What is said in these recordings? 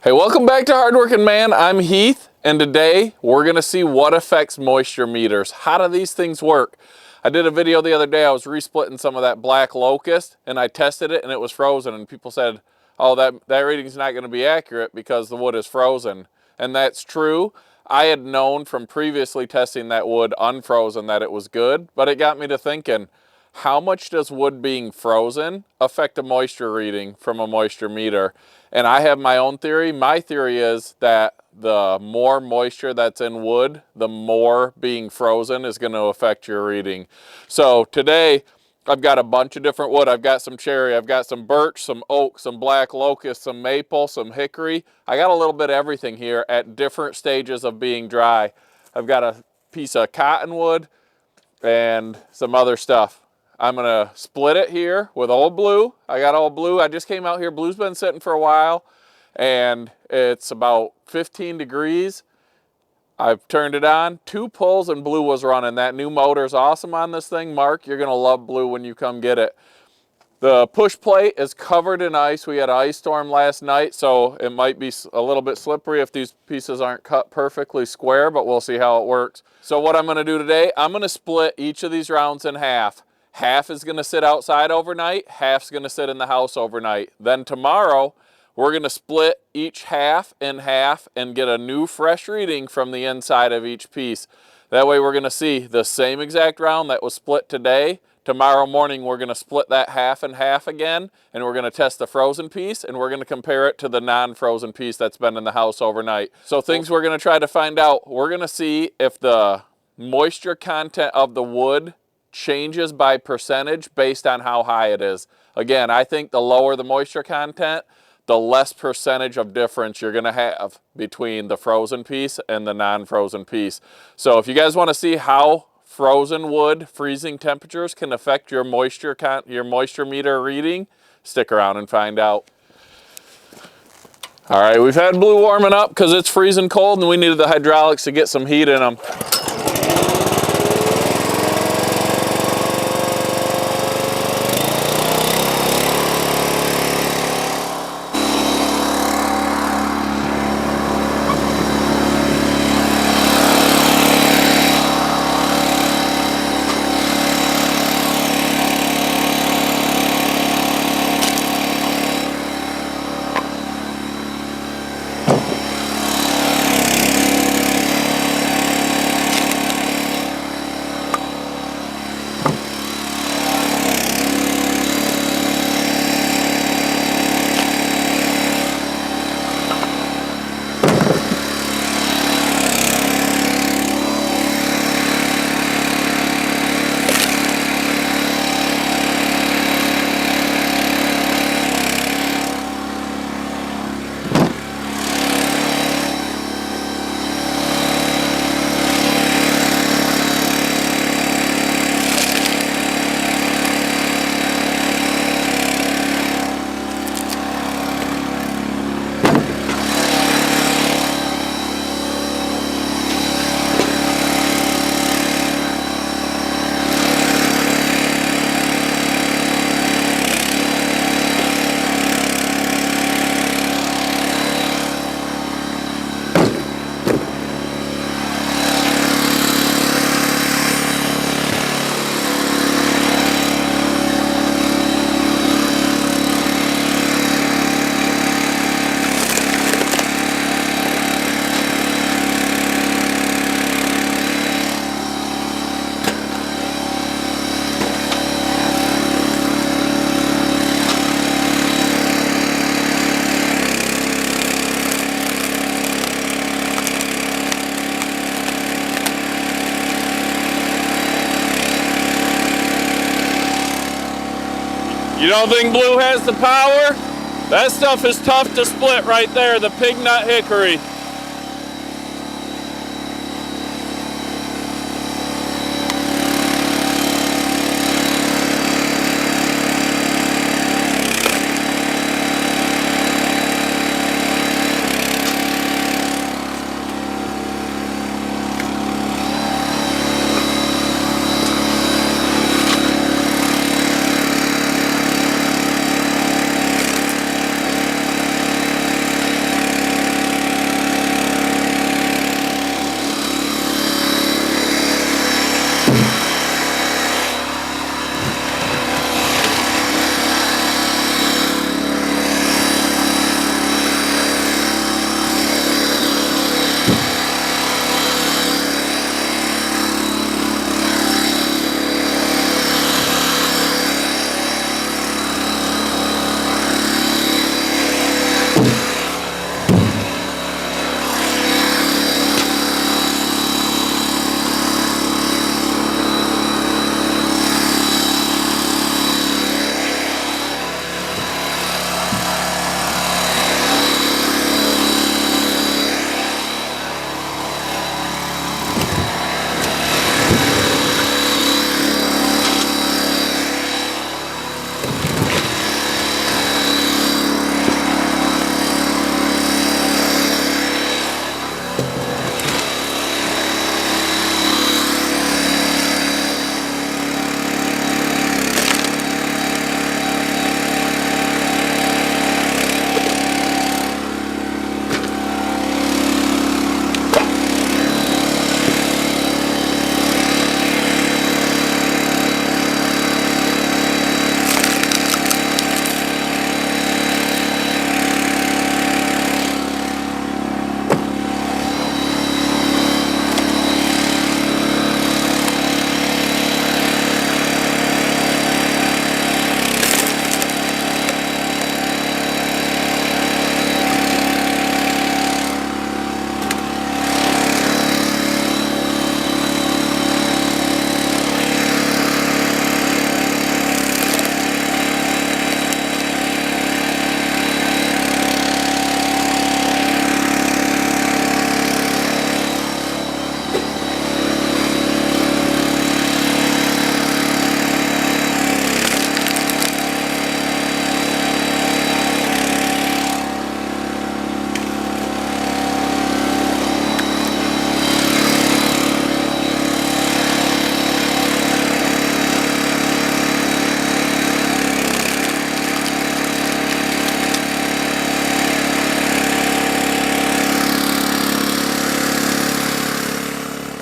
Hey, welcome back to Hardworking Man. I'm Heath, and today we're going to see what affects moisture meters. How do these things work? I did a video the other day. I was resplitting some of that black locust, and I tested it, and it was frozen, and people said, oh, that reading's not going to be accurate because the wood is frozen. And that's true. I had known from previously testing that wood unfrozen that it was good, but it got me to thinking, how much does wood being frozen affect a moisture reading from a moisture meter? And I have my own theory. My theory is that the more moisture that's in wood, the more being frozen is going to affect your reading. So today, I've got a bunch of different wood. I've got some cherry, I've got some birch, some oak, some black locust, some maple, some hickory. I got a little bit of everything here at different stages of being dry. I've got a piece of cottonwood and some other stuff. I'm gonna split it here with old blue. I got old blue. I just came out here. Blue's been sitting for a while and it's about 15 degrees. I've turned it on. 2 pulls and blue was running. That new motor's awesome on this thing. Mark, you're gonna love blue when you come get it. The push plate is covered in ice. We had an ice storm last night, so it might be a little bit slippery if these pieces aren't cut perfectly square, but we'll see how it works. So what I'm gonna do today, I'm gonna split each of these rounds in half. Half is gonna sit outside overnight, half's gonna sit in the house overnight. Then tomorrow, we're gonna split each half in half and get a new fresh reading from the inside of each piece. That way we're gonna see the same exact round that was split today. Tomorrow morning, we're gonna split that half in half again, and we're gonna test the frozen piece, and we're gonna compare it to the non-frozen piece that's been in the house overnight. So things we're gonna try to find out, we're gonna see if the moisture content of the wood changes by percentage based on how high it is. Again, I think the lower the moisture content, the less percentage of difference you're gonna have between the frozen piece and the non-frozen piece. So if you guys wanna see how frozen wood freezing temperatures can affect your moisture meter reading, stick around and find out. All right, we've had blue warming up because it's freezing cold and we needed the hydraulics to get some heat in them. You don't think blue has the power? That stuff is tough to split right there, the pig nut hickory.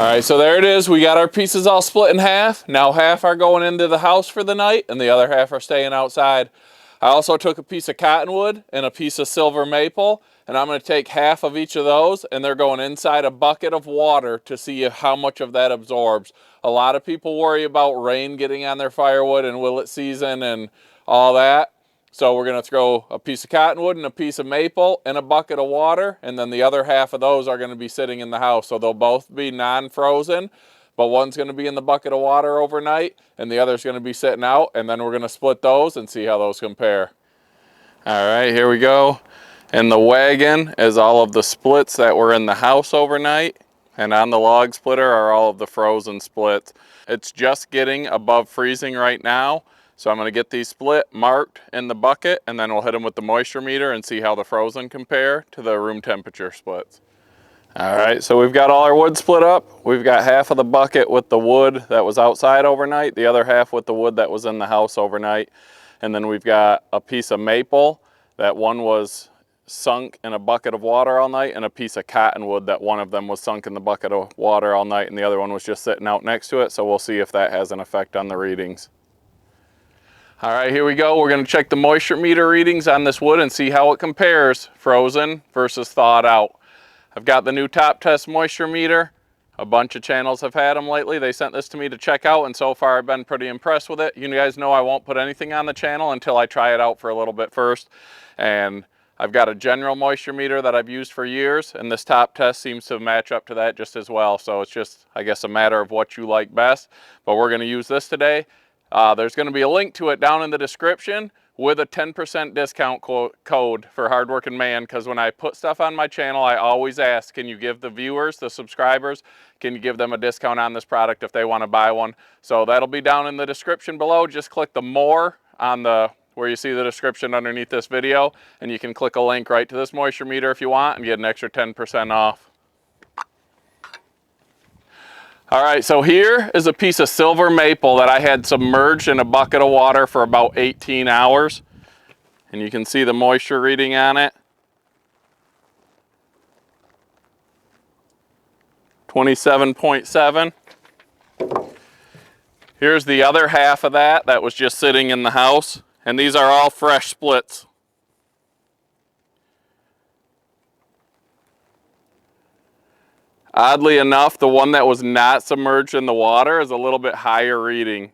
All right, so there it is. We got our pieces all split in half. Now half are going into the house for the night and the other half are staying outside. I also took a piece of cottonwood and a piece of silver maple, and I'm going to take half of each of those, and they're going inside a bucket of water to see how much of that absorbs. A lot of people worry about rain getting on their firewood and willet season and all that. So we're going to throw a piece of cottonwood and a piece of maple in a bucket of water, and then the other half of those are going to be sitting in the house. So they'll both be non-frozen, but one's going to be in the bucket of water overnight, and the other's going to be sitting out, and then we're going to split those and see how those compare. All right, here we go. In the wagon is all of the splits that were in the house overnight, and on the log splitter are all of the frozen splits. It's just getting above freezing right now. So I'm going to get these split marked in the bucket, and then we'll hit them with the moisture meter and see how the frozen compare to the room temperature splits. All right, so we've got all our wood split up. We've got half of the bucket with the wood that was outside overnight, the other half with the wood that was in the house overnight. And then we've got a piece of maple that one was sunk in a bucket of water all night, and a piece of cottonwood that one of them was sunk in the bucket of water all night and the other one was just sitting out next to it. So we'll see if that has an effect on the readings. All right, here we go. We're going to check the moisture meter readings on this wood and see how it compares frozen versus thawed out. I've got the new Top Test moisture meter. A bunch of channels have had them lately. They sent this to me to check out, and so far I've been pretty impressed with it. You guys know I won't put anything on the channel until I try it out for a little bit first. And I've got a general moisture meter that I've used for years, and this Top Test seems to match up to that just as well. So it's just, I guess, a matter of what you like best. But we're going to use this today. There's going to be a link to it down in the description with a 10% discount code for Hardworking Man, because when I put stuff on my channel, I always ask, can you give the viewers, the subscribers, can you give them a discount on this product if they want to buy one? So that'll be down in the description below. Just click the more on the where you see the description underneath this video, and you can click a link right to this moisture meter if you want and get an extra 10% off. All right, so here is a piece of silver maple that I had submerged in a bucket of water for about 18 hours. And you can see the moisture reading on it. 27.7. Here's the other half of that was just sitting in the house. And these are all fresh splits. Oddly enough, the one that was not submerged in the water is a little bit higher reading.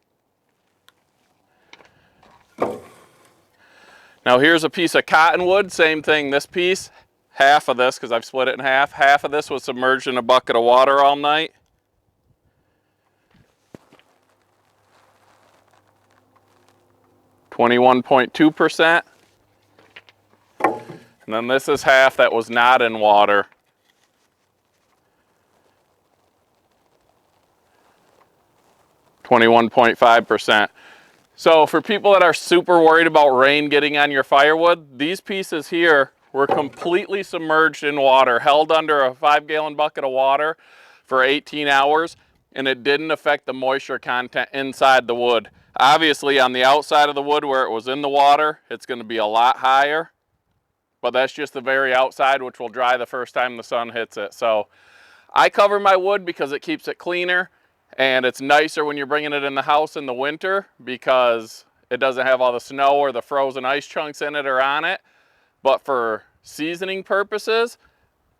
Now here's a piece of cottonwood, same thing. This piece, half of this, because I've split it in half of this was submerged in a bucket of water all night. (21.2%). And then this is half that was not in water. 21.5%. So for people that are super worried about rain getting on your firewood, these pieces here were completely submerged in water, held under a 5-gallon bucket of water for 18 hours, and it didn't affect the moisture content inside the wood. Obviously on the outside of the wood where it was in the water, it's going to be a lot higher, but that's just the very outside, which will dry the first time the sun hits it. So I cover my wood because it keeps it cleaner. And it's nicer when you're bringing it in the house in the winter because it doesn't have all the snow or the frozen ice chunks in it or on it. But for seasoning purposes,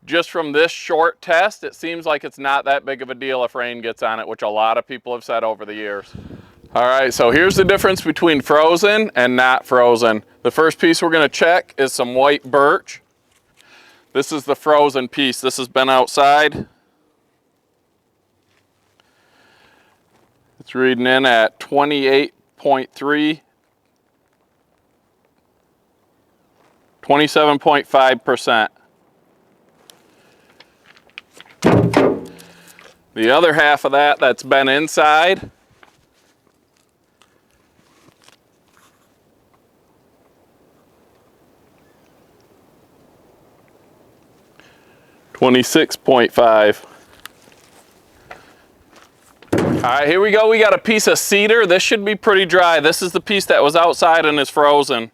just from this short test, it seems like it's not that big of a deal if rain gets on it, which a lot of people have said over the years. All right, so here's the difference between frozen and not frozen. The first piece we're going to check is some white birch. This is the frozen piece. This has been outside. It's reading in at 28.3, 27.5%. The other half of that's been inside, (26.5). All right, here we go. We got a piece of cedar. This should be pretty dry. This is the piece that was outside and is frozen.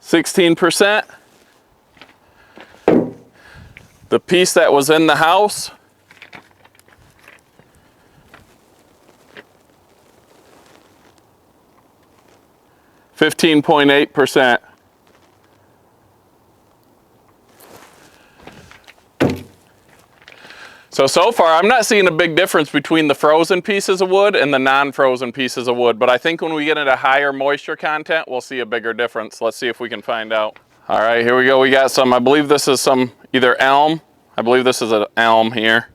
16%. The piece that was in the house, (15.8%). So far, I'm not seeing a big difference between the frozen pieces of wood and the non-frozen pieces of wood, but I think when we get into higher moisture content, we'll see a bigger difference. Let's see if we can find out. All right, here we go. We got some, I believe this is some either elm. I believe this is an elm here.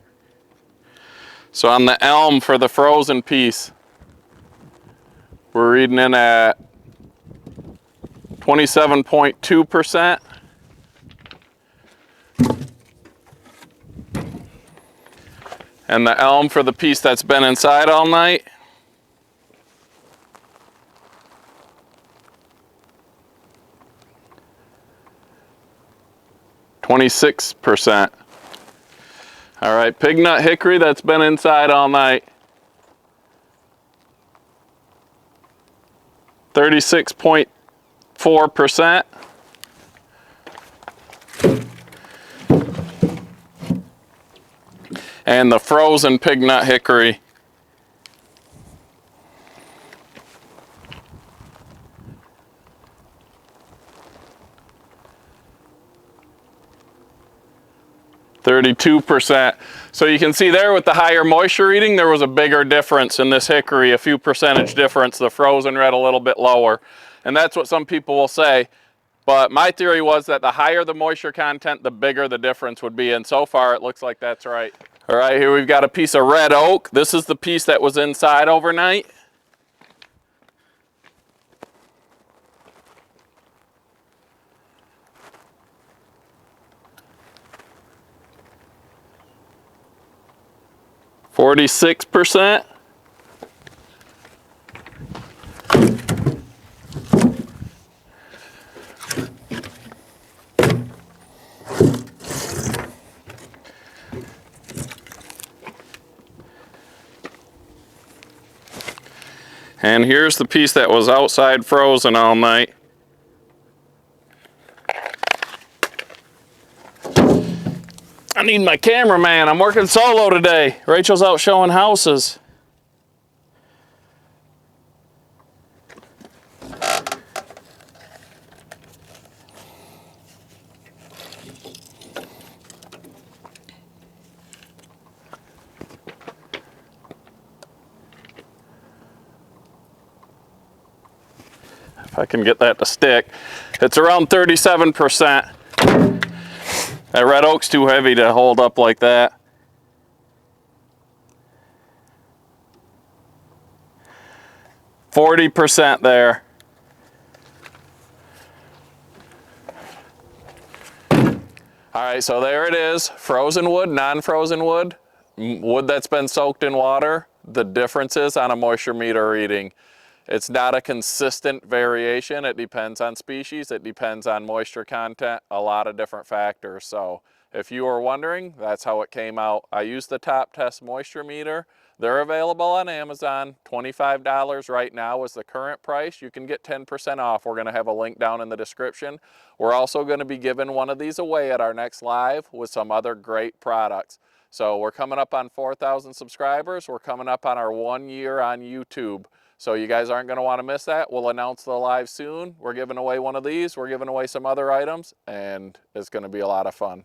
So on the elm for the frozen piece, we're reading in at 27.2%. And the elm for the piece that's been inside all night, 26%. All right, pig nut hickory that's been inside all night, 36.4%. And the frozen pig nut hickory, 32%. So you can see there with the higher moisture reading, there was a bigger difference in this hickory, a few percentage difference. The frozen read a little bit lower. And that's what some people will say. But my theory was that the higher the moisture content, the bigger the difference would be. And so far, it looks like that's right. All right, here we've got a piece of red oak. This is the piece that was inside overnight. (46%). And here's the piece that was outside frozen all night. I need my cameraman. I'm working solo today. Rachel's out showing houses. If I can get that to stick. It's around 37%. That red oak's too heavy to hold up like that. (40% there. All right, so there it is. Frozen wood, non-frozen wood, wood that's been soaked in water. The differences on a moisture meter reading. It's not a consistent variation. It depends on species. It depends on moisture content, a lot of different factors. So if you were wondering, that's how it came out. I used the Top Test moisture meter. They're available on Amazon. $25 right now is the current price. You can get 10% off. We're going to have a link down in the description. We're also going to be giving one of these away at our next live with some other great products. So we're coming up on 4,000 subscribers. We're coming up on our 1 year on YouTube. So you guys aren't going to want to miss that. We'll announce the live soon. We're giving away one of these. We're giving away some other items, and it's going to be a lot of fun.